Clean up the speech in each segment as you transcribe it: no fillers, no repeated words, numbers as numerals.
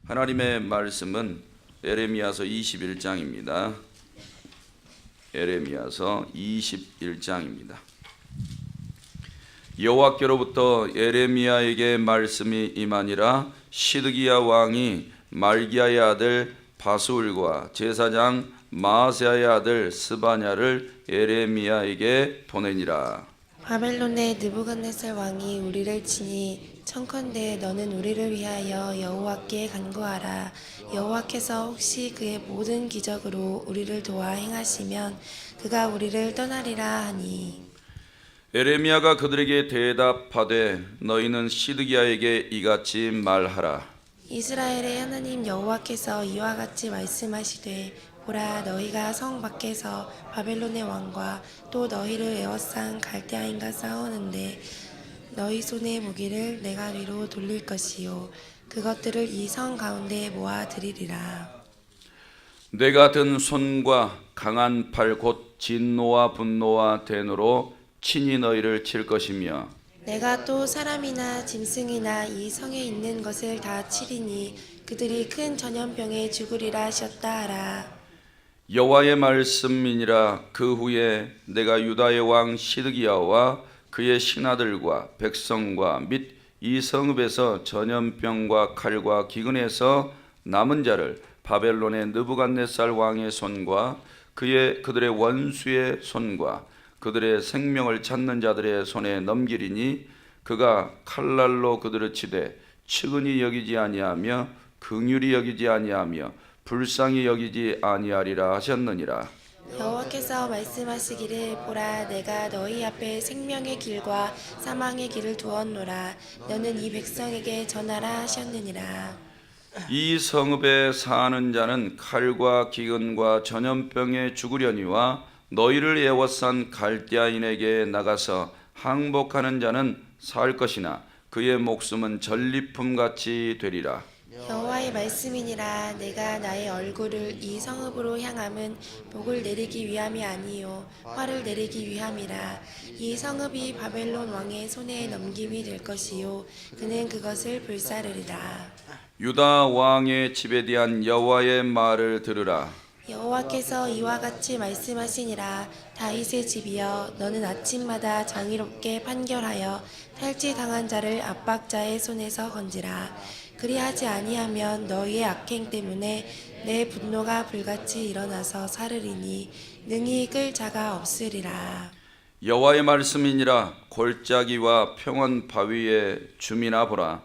하나님의 말씀은 에레미야서 21장입니다. 에레미야서 21장입니다. 여호와께로부터 에레미야에게 말씀이 임하니라. 시드기야 왕이 말기야의 아들 바스울과 제사장 마아세야의 아들 스바냐를 에레미야에게 보내니라. 바벨론의 느부갓네살 왕이 우리를 치니 청컨대 너는 우리를 위하여 여호와께 간구하라. 여호와께서 혹시 그의 모든 기적으로 우리를 도와 행하시면 그가 우리를 떠나리라 하니, 에레미야가 그들에게 대답하되 너희는 시드기야에게 이같이 말하라. 이스라엘의 하나님 여호와께서 이와 같이 말씀하시되, 보라, 너희가 성 밖에서 바벨론의 왕과 또 너희를 에워싼 갈대아인과 싸우는데 너희 손의 무기를 내가 뒤로 돌릴 것이요 그것들을 이 성 가운데 모아 드리리라. 내가 든 손과 강한 팔 곧 진노와 분노와 대노로 친히 너희를 칠 것이며 내가 또 사람이나 짐승이나 이 성에 있는 것을 다 치리니 그들이 큰 전염병에 죽으리라 하셨다 하라. 여호와의 말씀이니라. 그 후에 내가 유다의 왕 시드기야와 그의 신하들과 백성과 및 이 성읍에서 전염병과 칼과 기근에서 남은 자를 바벨론의 느부갓네살 왕의 손과 그들의 원수의 손과 그들의 생명을 찾는 자들의 손에 넘기리니 그가 칼날로 그들을 치되 측은히 여기지 아니하며 긍휼히 여기지 아니하며 불쌍히 여기지 아니하리라 하셨느니라. 여호와께서 말씀하시기를, 보라, 내가 너희 앞에 생명의 길과 사망의 길을 두었노라. 너는 이 백성에게 전하라 하셨느니라. 이 성읍에 사는 자는 칼과 기근과 전염병에 죽으려니와 너희를 애워싼 갈대아인에게 나가서 항복하는 자는 살 것이나 그의 목숨은 전리품같이 되리라. 여호와의 말씀이니라. 내가 나의 얼굴을 이 성읍으로 향함은 복을 내리기 위함이 아니요 화를 내리기 위함이라. 이 성읍이 바벨론 왕의 손에 넘김이 될 것이요 그는 그것을 불사르리라. 유다 왕의 집에 대한 여호와의 말을 들으라. 여호와께서 이와 같이 말씀하시니라. 다윗의 집이여, 너는 아침마다 정의롭게 판결하여 탈취당한 자를 압박자의 손에서 건지라. 그리하지 아니하면 너희의 악행 때문에 내 분노가 불같이 일어나서 사르리니 능히 끌 자가 없으리라. 여호와의 말씀이니라. 골짜기와 평원 바위에 주민아 보라.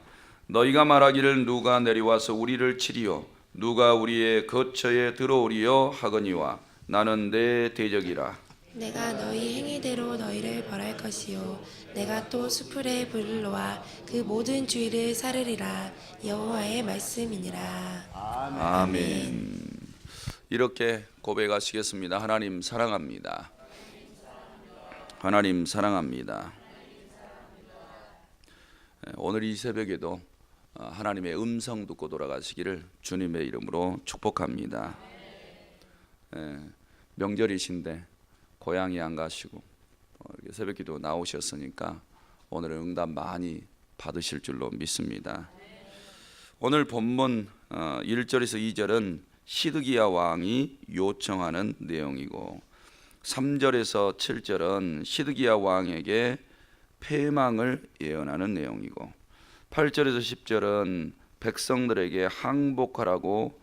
너희가 말하기를 누가 내려와서 우리를 치리요 누가 우리의 거처에 들어오리요 하거니와 나는 내 대적이라. 내가 너희 행위대로 너희를 벌할 것이요 내가 또 수풀에 불을 놓아 그 모든 주위를 사르리라. 여호와의 말씀이니라. 아멘. 이렇게 고백하시겠습니다. 하나님 사랑합니다. 하나님 사랑합니다. 오늘 이 새벽에도 하나님의 음성 듣고 돌아가시기를 주님의 이름으로 축복합니다. 명절이신데 고향에 안 가시고 새벽기도 나오셨으니까 오늘은 응답 많이 받으실 줄로 믿습니다. 오늘 본문 1절에서 2절은 시드기야 왕이 요청하는 내용이고 3절에서 7절은 시드기야 왕에게 패망을 예언하는 내용이고 8절에서 10절은 백성들에게 항복하라고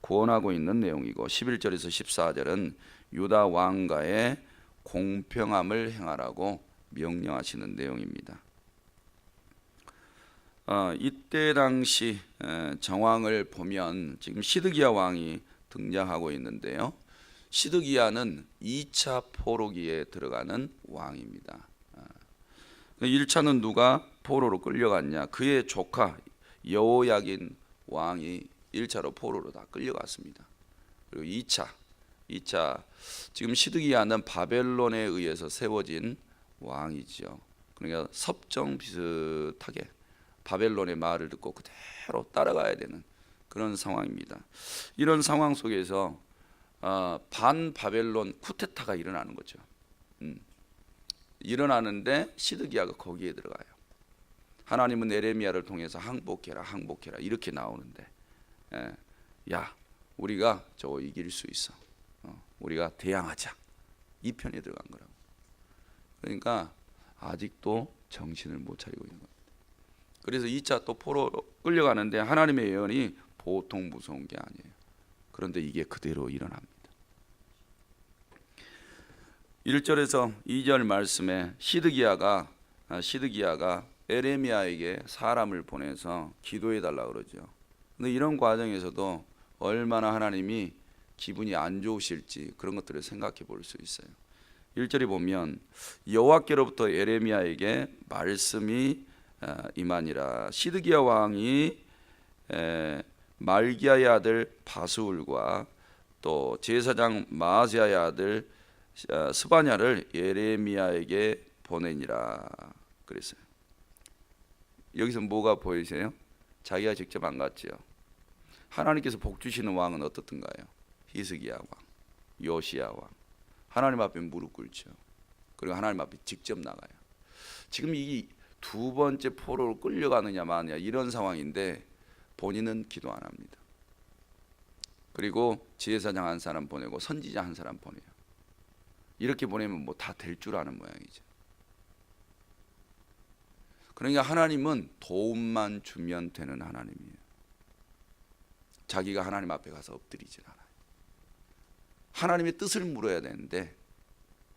권하고 있는 내용이고 11절에서 14절은 유다 왕가의 공평함을 행하라고 명령하시는 내용입니다. 이때 당시 정황을 보면 지금 시드기야 왕이 등장하고 있는데요. 시드기야는 2차 포로기에 들어가는 왕입니다. 1차는 누가 포로로 끌려갔냐? 그의 조카 여호야긴 왕이 1차로 포로로 다 끌려갔습니다. 그리고 2차 지금 시드기야는 바벨론에 의해서 세워진 왕이죠. 그러니까 섭정 비슷하게 바벨론의 말을 듣고 그대로 따라가야 되는 그런 상황입니다. 이런 상황 속에서 반 바벨론 쿠데타가 일어나는 거죠. 일어나는데 시드기야가 거기에 들어가요. 하나님은 에레미야를 통해서 항복해라 이렇게 나오는데 야, 우리가 저거 이길 수 있어. 우리가 대항하자. 이 편에 들어간 거라고. 그러니까 아직도 정신을 못 차리고 있는 겁니다. 그래서 2차 또 포로로 끌려가는데 하나님의 예언이 보통 무서운 게 아니에요. 그런데 이게 그대로 일어납니다. 1절에서 2절 말씀에 시드기야가 에레미야에게 사람을 보내서 기도해 달라고 그러죠. 근데 이런 과정에서도 얼마나 하나님이 기분이 안 좋으실지 그런 것들을 생각해 볼 수 있어요. 1절에 보면 여호와께로부터 에레미야에게 말씀이 임하니라. 시드기야 왕이 말기야의 아들 바스울과 또 제사장 마아세야의 아들 스바냐를 예레미야에게 보내니라 그랬어요. 여기서 뭐가 보이세요? 자기가 직접 안 갔지요. 하나님께서 복 주시는 왕은 어떻든가요? 히스기야 왕, 요시야 왕. 하나님 앞에 무릎 꿇죠. 그리고 하나님 앞에 직접 나가요. 지금 이 두 번째 포로로 끌려가느냐 마느냐 이런 상황인데 본인은 기도 안 합니다. 그리고 제사장 한 사람 보내고 선지자 한 사람 보내요. 이렇게 보내면 뭐 다 될 줄 아는 모양이죠. 그러니까 하나님은 도움만 주면 되는 하나님이에요. 자기가 하나님 앞에 가서 엎드리질 않아요. 하나님의 뜻을 물어야 되는데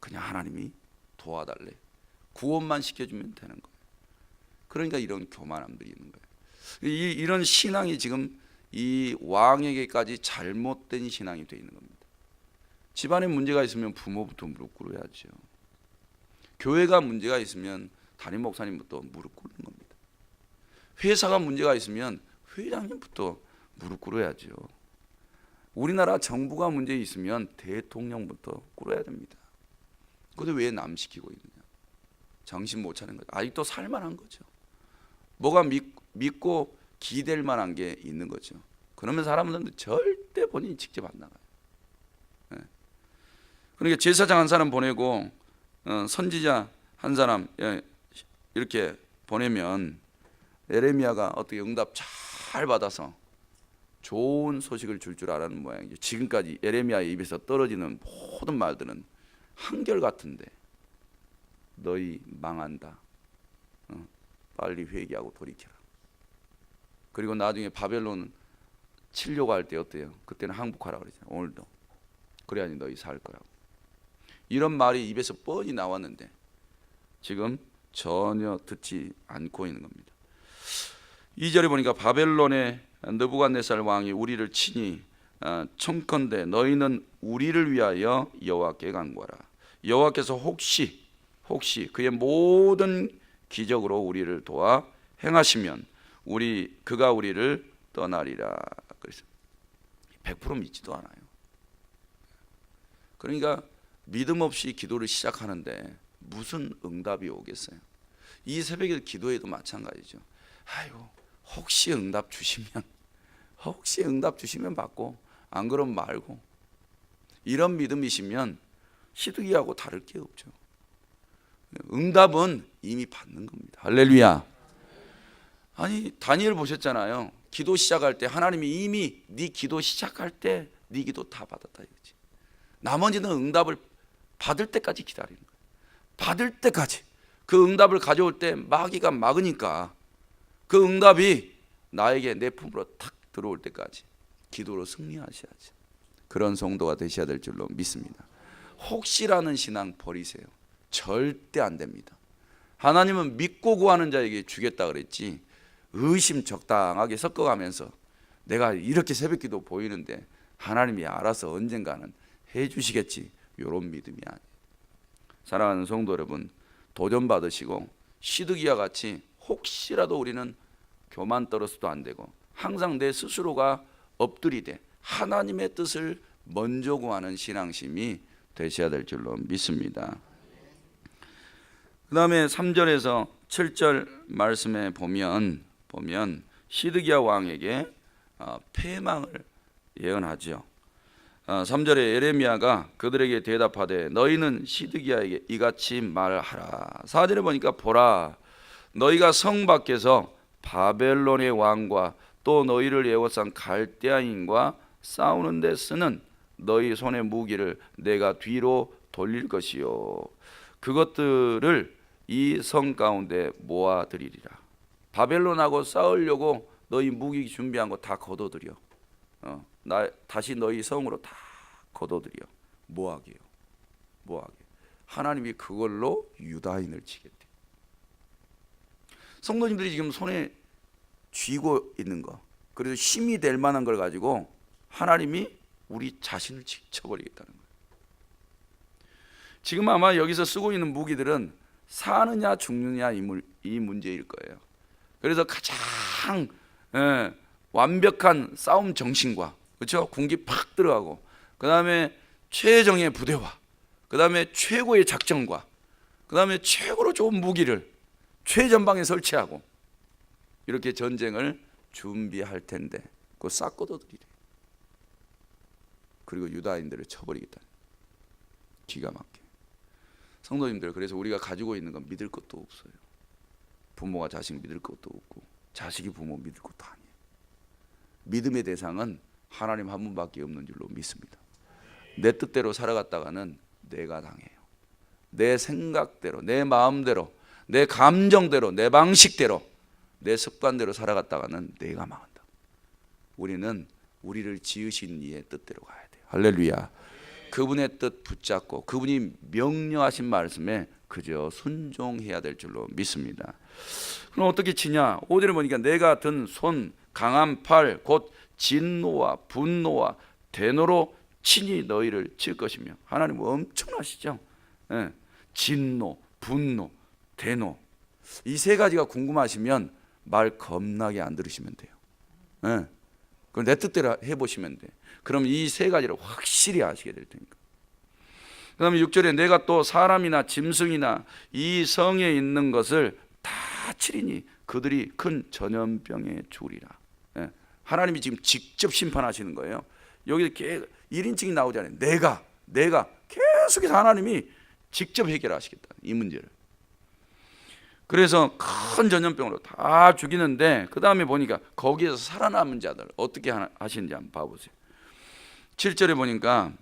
그냥 하나님이 도와달래. 구원만 시켜주면 되는 거예요. 그러니까 이런 교만함들이 있는 거예요. 이런 신앙이 지금 이 왕에게까지 잘못된 신앙이 되어 있는 겁니다. 집안에 문제가 있으면 부모부터 무릎 꿇어야죠. 교회가 문제가 있으면 담임 목사님부터 무릎 꿇는 겁니다. 회사가 문제가 있으면 회장님부터 무릎 꿇어야죠. 우리나라 정부가 문제 있으면 대통령부터 꿇어야 됩니다. 그런데 왜 남 시키고 있느냐? 정신 못 차리는 거죠. 아직도 살만한 거죠. 뭐가 믿고 기댈 만한 게 있는 거죠. 그러면 사람들은 절대 본인이 직접 안 나가요. 그러니까 제사장 한 사람 보내고 선지자 한 사람 이렇게 보내면 에레미야가 어떻게 응답 잘 받아서 좋은 소식을 줄 알았는 모양이죠. 지금까지 에레미야의 입에서 떨어지는 모든 말들은 한결같은데 너희 망한다. 빨리 회개하고 돌이켜라. 그리고 나중에 바벨론 치려고 할 때 어때요? 그때는 항복하라 그러잖아요. 오늘도. 그래야지 너희 살 거라고. 이런 말이 입에서 뻔히 나왔는데 지금 전혀 듣지 않고 있는 겁니다. 2절에 보니까 바벨론의 느부갓네살 왕이 우리를 치니 청컨대 너희는 우리를 위하여 여호와께 간구하라. 여호와께서 혹시 그의 모든 기적으로 우리를 도와 행하시면 그가 우리를 떠나리라. 그래서 100% 믿지도 않아요. 그러니까 믿음 없이 기도를 시작하는데 무슨 응답이 오겠어요? 이 새벽에 기도에도 마찬가지죠. 아이고 혹시 응답 주시면 받고 안 그러면 말고. 이런 믿음이시면 시드기야하고 다를 게 없죠. 응답은 이미 받는 겁니다. 할렐루야. 아니 다니엘 보셨잖아요. 기도 시작할 때 하나님이 이미 네 기도 시작할 때 네 기도 다 받았다 이거지. 나머지는 응답을 받을 때까지 기다리는 거예요. 받을 때까지. 그 응답을 가져올 때 마귀가 막으니까 그 응답이 나에게 내 품으로 탁 들어올 때까지 기도로 승리하셔야지. 그런 성도가 되셔야 될 줄로 믿습니다. 혹시라는 신앙 버리세요. 절대 안 됩니다. 하나님은 믿고 구하는 자에게 주겠다 그랬지 의심 적당하게 섞어가면서 내가 이렇게 새벽기도 보이는데 하나님이 알아서 언젠가는 해주시겠지 이런 믿음이 아니에요. 사랑하는 성도 여러분, 도전 받으시고 시드기야 같이 혹시라도 우리는 교만 떨어서도 안 되고 항상 내 스스로가 엎드리되 하나님의 뜻을 먼저 구하는 신앙심이 되셔야 될 줄로 믿습니다. 그 다음에 3절에서 7절 말씀에 보면 시드기야 왕에게 패망을 예언하죠. 3절에 에레미야가 그들에게 대답하되 너희는 시드기야에게 이같이 말하라. 4절에 보니까 보라 너희가 성 밖에서 바벨론의 왕과 또 너희를 예워싼 갈대아인과 싸우는 데 쓰는 너희 손의 무기를 내가 뒤로 돌릴 것이요 그것들을 이 성 가운데 모아드리리라. 바벨론하고 싸우려고 너희 무기 준비한 거 다 걷어들여. 다시 너희 성으로 다 걷어들여. 뭐하게요? 하나님이 그걸로 유다인을 치겠대. 성도님들이 지금 손에 쥐고 있는 거, 그래서 힘이 될 만한 걸 가지고 하나님이 우리 자신을 쳐버리겠다는 거예요. 지금 아마 여기서 쓰고 있는 무기들은 사느냐 죽느냐 이 문제일 거예요. 그래서 가장 완벽한 싸움 정신과, 그렇죠? 군기 팍 들어가고, 그 다음에 최정의 부대와, 그 다음에 최고의 작전과, 그 다음에 최고로 좋은 무기를 최전방에 설치하고 이렇게 전쟁을 준비할 텐데 그거 싹 걷어들이래. 그리고 유다인들을 쳐버리겠다. 기가 막혀. 성도님들, 그래서 우리가 가지고 있는 건 믿을 것도 없어요. 부모가 자식 믿을 것도 없고 자식이 부모 믿을 것도 아니에요. 믿음의 대상은 하나님 한 분밖에 없는 줄로 믿습니다. 내 뜻대로 살아갔다가는 내가 당해요. 내 생각대로, 내 마음대로, 내 감정대로, 내 방식대로, 내 습관대로 살아갔다가는 내가 망한다. 우리는 우리를 지으신 이의 뜻대로 가야 돼요. 할렐루야. 그분의 뜻 붙잡고 그분이 명령하신 말씀에 그저 순종해야 될 줄로 믿습니다. 그럼 어떻게 치냐? 5절에 보니까 내가 든 손, 강한 팔, 곧 진노와 분노와 대노로 친히 너희를 칠 것이며. 하나님 엄청나시죠? 진노, 분노, 대노, 이 세 가지가 궁금하시면 말 겁나게 안 들으시면 돼요. 그럼 내 뜻대로 해보시면 돼. 그럼 이 세 가지를 확실히 아시게 될 테니까. 그 다음에 6절에 내가 또 사람이나 짐승이나 이 성에 있는 것을 다 치리니 그들이 큰 전염병에 죽으리라. 하나님이 지금 직접 심판하시는 거예요. 여기 1인칭이 나오잖아요. 내가 계속해서 하나님이 직접 해결하시겠다, 이 문제를. 그래서 큰 전염병으로 다 죽이는데, 그 다음에 보니까 거기에서 살아남은 자들 어떻게 하시는지 한번 봐보세요. 7절에 보니까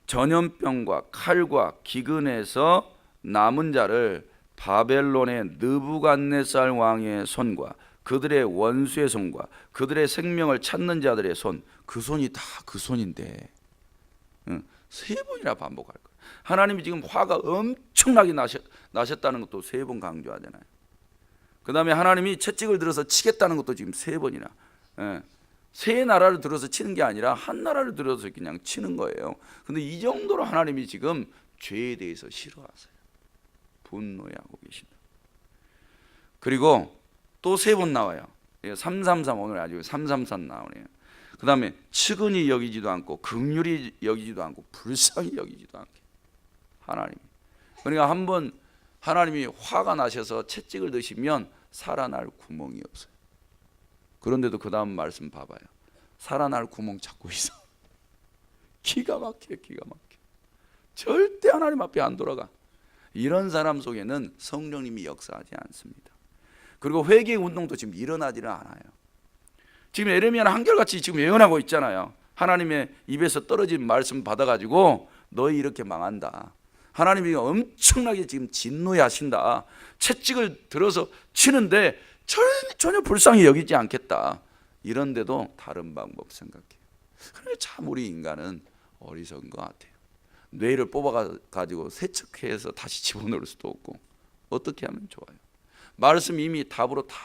전염병과 칼과 기근에서 남은 자를 바벨론의 느부갓네살 왕의 손과 그들의 원수의 손과 그들의 생명을 찾는 자들의 손, 그 손이 다 그 손인데 3번이나 반복할 거예요. 하나님이 지금 화가 엄청나게 나셨다는 것도 3번 강조하잖아요. 그 다음에 하나님이 채찍을 들어서 치겠다는 것도 지금 3번이나. 세 나라를 들어서 치는 게 아니라 한 나라를 들어서 그냥 치는 거예요. 근데 이 정도로 하나님이 지금 죄에 대해서 싫어하세요. 분노하고 계신다. 그리고 또 3번 나와요. 333, 오늘 아주 333 나오네요. 그 다음에 측은히 여기지도 않고 긍휼히 여기지도 않고 불쌍히 여기지도 않게. 하나님. 그러니까 한번 하나님이 화가 나셔서 채찍을 드시면 살아날 구멍이 없어요. 그런데도 그 다음 말씀 봐봐요. 살아날 구멍 찾고 있어. 기가 막혀. 절대 하나님 앞에 안 돌아가. 이런 사람 속에는 성령님이 역사하지 않습니다. 그리고 회개 운동도 지금 일어나지는 않아요. 지금 에레미야는 한결같이 지금 예언하고 있잖아요. 하나님의 입에서 떨어진 말씀 받아가지고 너희 이렇게 망한다. 하나님이 엄청나게 지금 진노하신다. 채찍을 들어서 치는데 전혀 불쌍히 여기지 않겠다. 이런데도 다른 방법 생각해요. 그런데 참 우리 인간은 어리석은 것 같아요. 뇌를 뽑아가지고 세척해서 다시 집어넣을 수도 없고 어떻게 하면 좋아요? 말씀 이미 답으로 다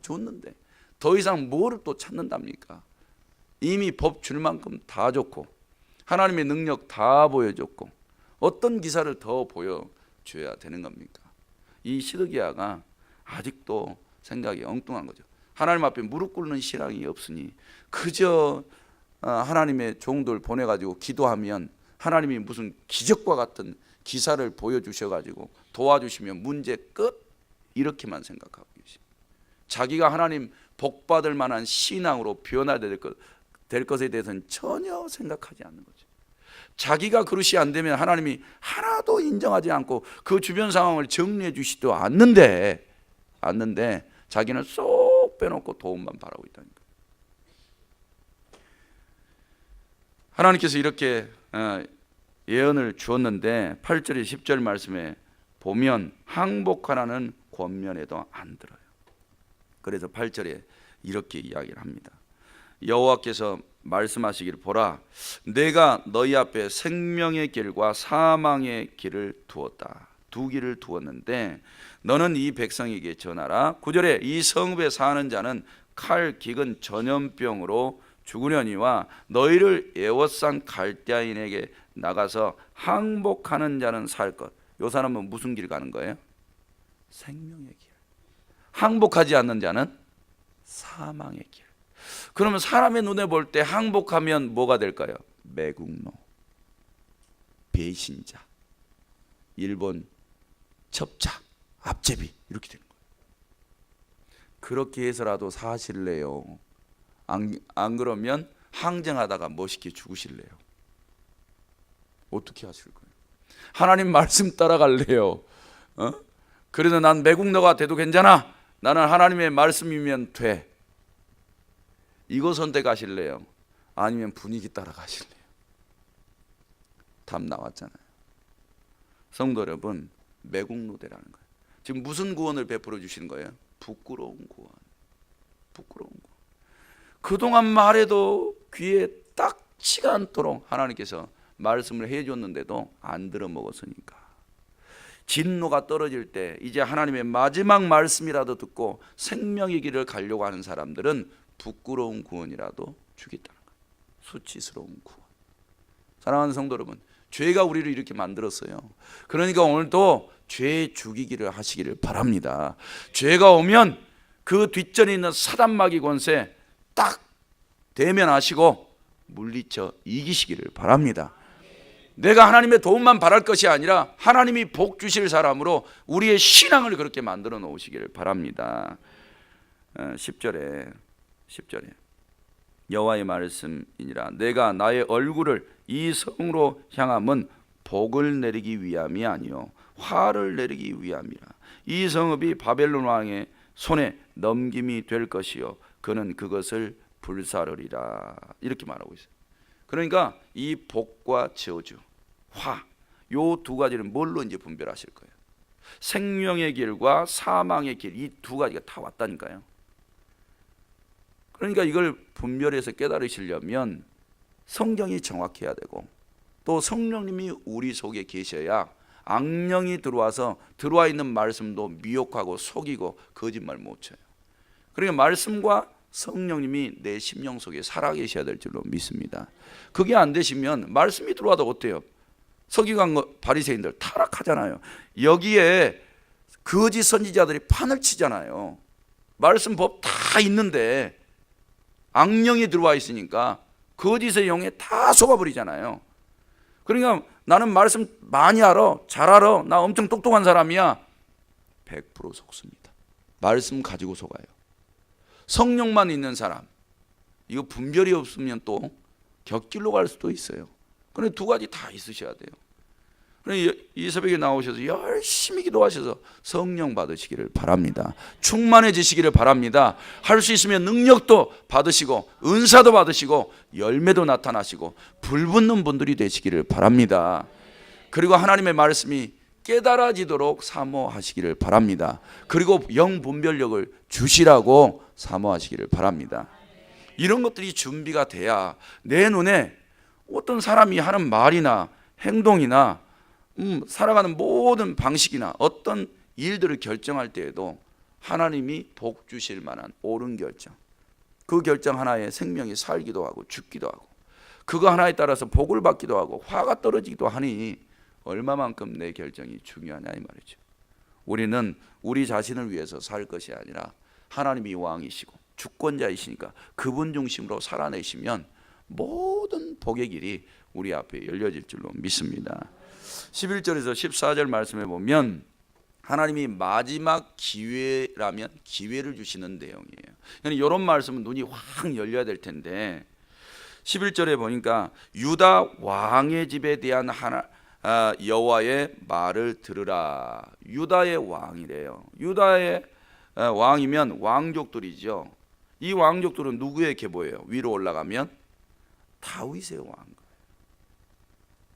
줬는데 더 이상 뭐를 또 찾는답니까? 이미 법 줄 만큼 다 줬고 하나님의 능력 다 보여줬고 어떤 기사를 더 보여줘야 되는 겁니까? 이 시드기야가 아직도 생각이 엉뚱한 거죠. 하나님 앞에 무릎 꿇는 신앙이 없으니 그저 하나님의 종들 보내가지고 기도하면 하나님이 무슨 기적과 같은 기사를 보여주셔가지고 도와주시면 문제 끝, 이렇게만 생각하고 계십니다. 자기가 하나님 복받을 만한 신앙으로 변화될 것에 대해서는 전혀 생각하지 않는 거죠. 자기가 그릇이 안 되면 하나님이 하나도 인정하지 않고 그 주변 상황을 정리해 주시지도 않는데 자기는 쏙 빼놓고 도움만 바라고 있다니까. 하나님께서 이렇게 예언을 주었는데 8절에 10절 말씀에 보면 항복하라는 권면에도 안 들어요. 그래서 8절에 이렇게 이야기를 합니다. 여호와께서 말씀하시기를 보라, 내가 너희 앞에 생명의 길과 사망의 길을 두었다. 두 길을 두었는데 너는 이 백성에게 전하라. 9절에 이 성읍에 사는 자는 칼, 기근, 전염병으로 죽으려니와 너희를 에워싼 갈대아인에게 나가서 항복하는 자는 살 것. 요 사람은 무슨 길 가는 거예요? 생명의 길. 항복하지 않는 자는 사망의 길. 그러면 사람의 눈에 볼 때 항복하면 뭐가 될까요? 매국노, 배신자, 일본 첩자, 앞제비 이렇게 되는 거예요. 그렇게 해서라도 사실래요? 안 그러면 항쟁하다가 멋있게 죽으실래요? 어떻게 하실 거예요? 하나님 말씀 따라갈래요? 그래도 난 매국노가 돼도 괜찮아. 나는 하나님의 말씀이면 돼. 이거 선택하실래요? 아니면 분위기 따라가실래요? 답 나왔잖아요. 성도 여러분, 매국노되라는 거예요. 지금 무슨 구원을 베풀어 주시는 거예요? 부끄러운 구원. 부끄러운 구원. 그동안 말해도 귀에 딱지가 않도록 하나님께서 말씀을 해줬는데도 안 들어먹었으니까. 진노가 떨어질 때 이제 하나님의 마지막 말씀이라도 듣고 생명의 길을 가려고 하는 사람들은 부끄러운 구원이라도 주겠다는 거예요. 수치스러운 구원. 사랑하는 성도 여러분, 죄가 우리를 이렇게 만들었어요. 그러니까 오늘도 죄 죽이기를 하시기를 바랍니다. 죄가 오면 그 뒷전에 있는 사단마귀 권세 딱 대면하시고 물리쳐 이기시기를 바랍니다. 내가 하나님의 도움만 바랄 것이 아니라 하나님이 복 주실 사람으로 우리의 신앙을 그렇게 만들어 놓으시기를 바랍니다. 10절에 여호와의 말씀이니라, 내가 나의 얼굴을 이 성으로 향함은 복을 내리기 위함이 아니요 화를 내리기 위함이라. 이 성읍이 바벨론 왕의 손에 넘김이 될 것이요 그는 그것을 불사르리라. 이렇게 말하고 있어요. 그러니까 이 복과 저주, 화, 요 두 가지는 뭘로 이제 분별하실 거예요? 생명의 길과 사망의 길, 이 두 가지가 다 왔다니까요. 그러니까 이걸 분별해서 깨달으시려면 성경이 정확해야 되고 또 성령님이 우리 속에 계셔야 악령이 들어와 있는 말씀도 미혹하고 속이고 거짓말 못 쳐요. 그러니까 말씀과 성령님이 내 심령 속에 살아계셔야 될 줄로 믿습니다. 그게 안 되시면 말씀이 들어와도 어때요? 서기관 바리새인들 타락하잖아요. 여기에 거짓 선지자들이 판을 치잖아요. 말씀 법 다 있는데 악령이 들어와 있으니까 거짓의 영에 다 속아버리잖아요. 그러니까 나는 말씀 많이 알아, 잘 알아, 나 엄청 똑똑한 사람이야. 100% 속습니다. 말씀 가지고 속아요. 성령만 있는 사람, 이거 분별이 없으면 또 곁길로 갈 수도 있어요. 그런데 두 가지 다 있으셔야 돼요. 이 새벽에 나오셔서 열심히 기도하셔서 성령 받으시기를 바랍니다. 충만해지시기를 바랍니다. 할 수 있으면 능력도 받으시고 은사도 받으시고 열매도 나타나시고 불붙는 분들이 되시기를 바랍니다. 그리고 하나님의 말씀이 깨달아지도록 사모하시기를 바랍니다. 그리고 영분별력을 주시라고 사모하시기를 바랍니다. 이런 것들이 준비가 돼야 내 눈에 어떤 사람이 하는 말이나 행동이나 살아가는 모든 방식이나 어떤 일들을 결정할 때에도 하나님이 복 주실 만한 옳은 결정, 그 결정 하나에 생명이 살기도 하고 죽기도 하고 그거 하나에 따라서 복을 받기도 하고 화가 떨어지기도 하니 얼마만큼 내 결정이 중요하냐 이 말이죠. 우리는 우리 자신을 위해서 살 것이 아니라 하나님이 왕이시고 주권자이시니까 그분 중심으로 살아내시면 모든 복의 길이 우리 앞에 열려질 줄로 믿습니다. 11절에서 14절 말씀에 보면 하나님이 마지막 기회라면 기회를 주시는 내용이에요. 이런 말씀은 눈이 확 열려야 될 텐데 11절에 보니까 유다 왕의 집에 대한 여호와의 말을 들으라. 유다의 왕이래요. 유다의 왕이면 왕족들이죠. 이 왕족들은 누구의 계보예요? 위로 올라가면 다윗의 왕가.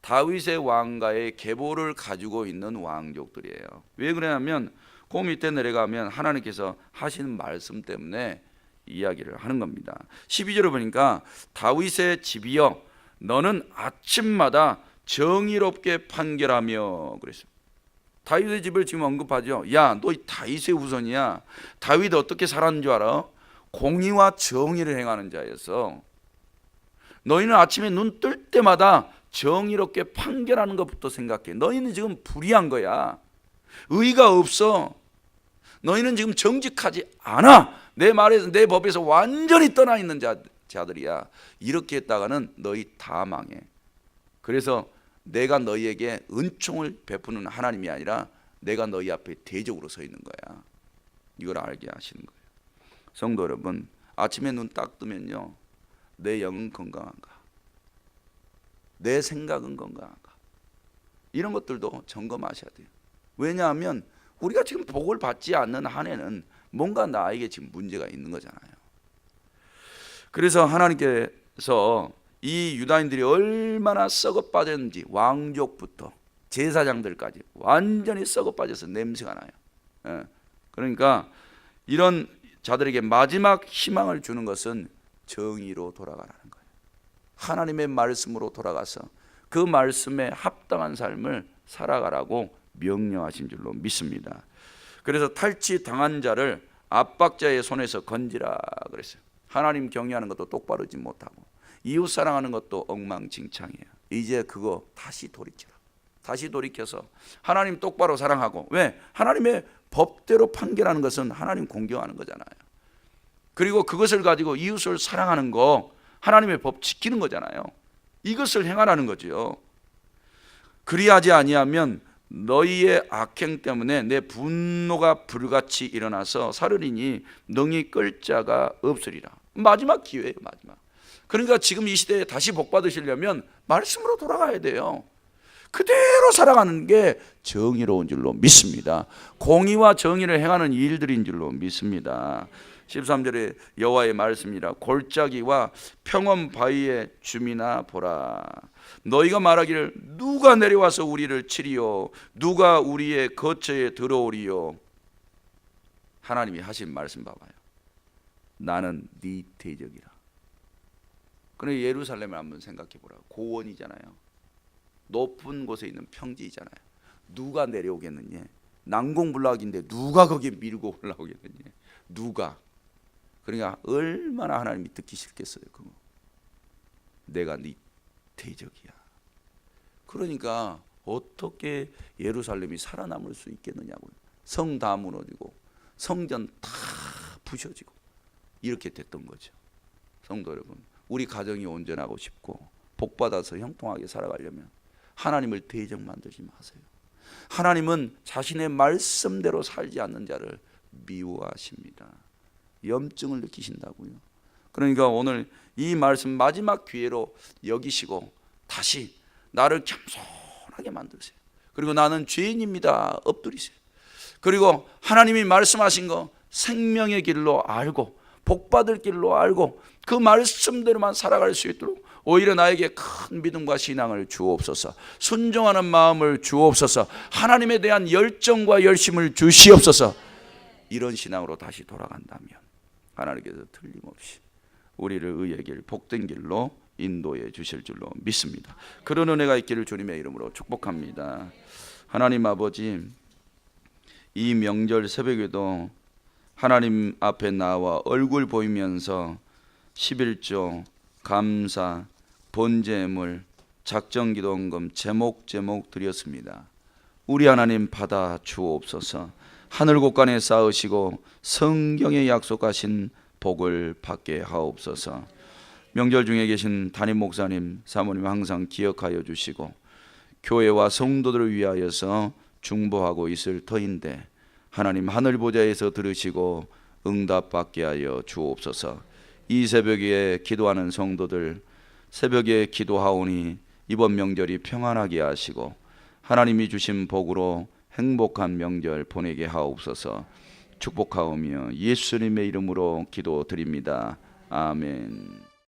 다윗의 왕가의 계보를 가지고 있는 왕족들이에요. 왜 그러냐면 그 밑에 내려가면 하나님께서 하시는 말씀 때문에 이야기를 하는 겁니다. 12절을 보니까 다윗의 집이여 너는 아침마다 정의롭게 판결하며 그랬어요. 다윗의 집을 지금 언급하죠. 야, 너 다윗의 후손이야. 다윗 어떻게 살았는 줄 알아? 공의와 정의를 행하는 자였어. 너희는 아침에 눈 뜰 때마다 정의롭게 판결하는 것부터 생각해. 너희는 지금 불의한 거야. 의가 없어. 너희는 지금 정직하지 않아. 내 말에서, 내 법에서 완전히 떠나 있는 자들이야. 이렇게 했다가는 너희 다 망해. 그래서 내가 너희에게 은총을 베푸는 하나님이 아니라 내가 너희 앞에 대적으로 서 있는 거야. 이걸 알게 하시는 거예요. 성도 여러분, 아침에 눈 딱 뜨면요, 내 영은 건강한가? 내 생각은 건강한가? 이런 것들도 점검하셔야 돼요. 왜냐하면 우리가 지금 복을 받지 않는 한에는 뭔가 나에게 지금 문제가 있는 거잖아요. 그래서 하나님께서 이 유다인들이 얼마나 썩어 빠졌는지 왕족부터 제사장들까지 완전히 썩어 빠져서 냄새가 나요. 그러니까 이런 자들에게 마지막 희망을 주는 것은 정의로 돌아가라는 거예요. 하나님의 말씀으로 돌아가서 그 말씀에 합당한 삶을 살아가라고 명령하신 줄로 믿습니다. 그래서 탈취당한 자를 압박자의 손에서 건지라 그랬어요. 하나님 경외하는 것도 똑바르지 못하고 이웃 사랑하는 것도 엉망진창이에요. 이제 그거 다시 돌이키라. 다시 돌이켜서 하나님 똑바로 사랑하고, 왜? 하나님의 법대로 판결하는 것은 하나님 공경하는 거잖아요. 그리고 그것을 가지고 이웃을 사랑하는 거 하나님의 법 지키는 거잖아요. 이것을 행하라는 거죠. 그리하지 아니하면 너희의 악행 때문에 내 분노가 불같이 일어나서 사르리니 능히 끌 자가 없으리라. 마지막 기회예요. 마지막. 그러니까 지금 이 시대에 다시 복 받으시려면 말씀으로 돌아가야 돼요. 그대로 살아가는 게 정의로운 줄로 믿습니다. 공의와 정의를 행하는 일들인 줄로 믿습니다. 13절에 여호와의 말씀이라 골짜기와 평원 바위의 주민아 보라. 너희가 말하기를 누가 내려와서 우리를 치리요 누가 우리의 거처에 들어오리요. 하나님이 하신 말씀 봐봐요. 나는 네 대적이라. 그래 예루살렘을 한번 생각해 보라. 고원이잖아요. 높은 곳에 있는 평지이잖아요. 누가 내려오겠느냐? 난공불락인데 누가 거기에 밀고 올라오겠느냐? 누가? 그러니까 얼마나 하나님이 듣기 싫겠어요. 그거. 내가 네 대적이야. 그러니까 어떻게 예루살렘이 살아남을 수 있겠느냐고요. 성 다 무너지고 성전 다 부셔지고 이렇게 됐던 거죠. 성도 여러분, 우리 가정이 온전하고 싶고 복받아서 형통하게 살아가려면 하나님을 대적 만들지 마세요. 하나님은 자신의 말씀대로 살지 않는 자를 미워하십니다. 염증을 느끼신다고요. 그러니까 오늘 이 말씀 마지막 기회로 여기시고 다시 나를 겸손하게 만드세요. 그리고 나는 죄인입니다. 엎드리세요. 그리고 하나님이 말씀하신 거 생명의 길로 알고 복받을 길로 알고 그 말씀대로만 살아갈 수 있도록 오히려 나에게 큰 믿음과 신앙을 주옵소서. 순종하는 마음을 주옵소서. 하나님에 대한 열정과 열심을 주시옵소서. 이런 신앙으로 다시 돌아간다면 하나님께서 틀림없이 우리를 의의 길, 복된 길로 인도해 주실 줄로 믿습니다. 그런 은혜가 있기를 주님의 이름으로 축복합니다. 하나님 아버지, 이 명절 새벽에도 하나님 앞에 나와 얼굴 보이면서 11조, 감사, 번제물, 작정기도원금 제목 드렸습니다. 우리 하나님 받아 주옵소서. 하늘 곳간에 쌓으시고 성경에 약속하신 복을 받게 하옵소서. 명절 중에 계신 담임 목사님, 사모님 항상 기억하여 주시고 교회와 성도들을 위하여서 중보하고 있을 터인데 하나님 하늘 보좌에서 들으시고 응답받게 하여 주옵소서. 이 새벽에 기도하는 성도들 새벽에 기도하오니 이번 명절이 평안하게 하시고 하나님이 주신 복으로 행복한 명절 보내게 하옵소서. 축복하오며 예수님의 이름으로 기도드립니다. 아멘.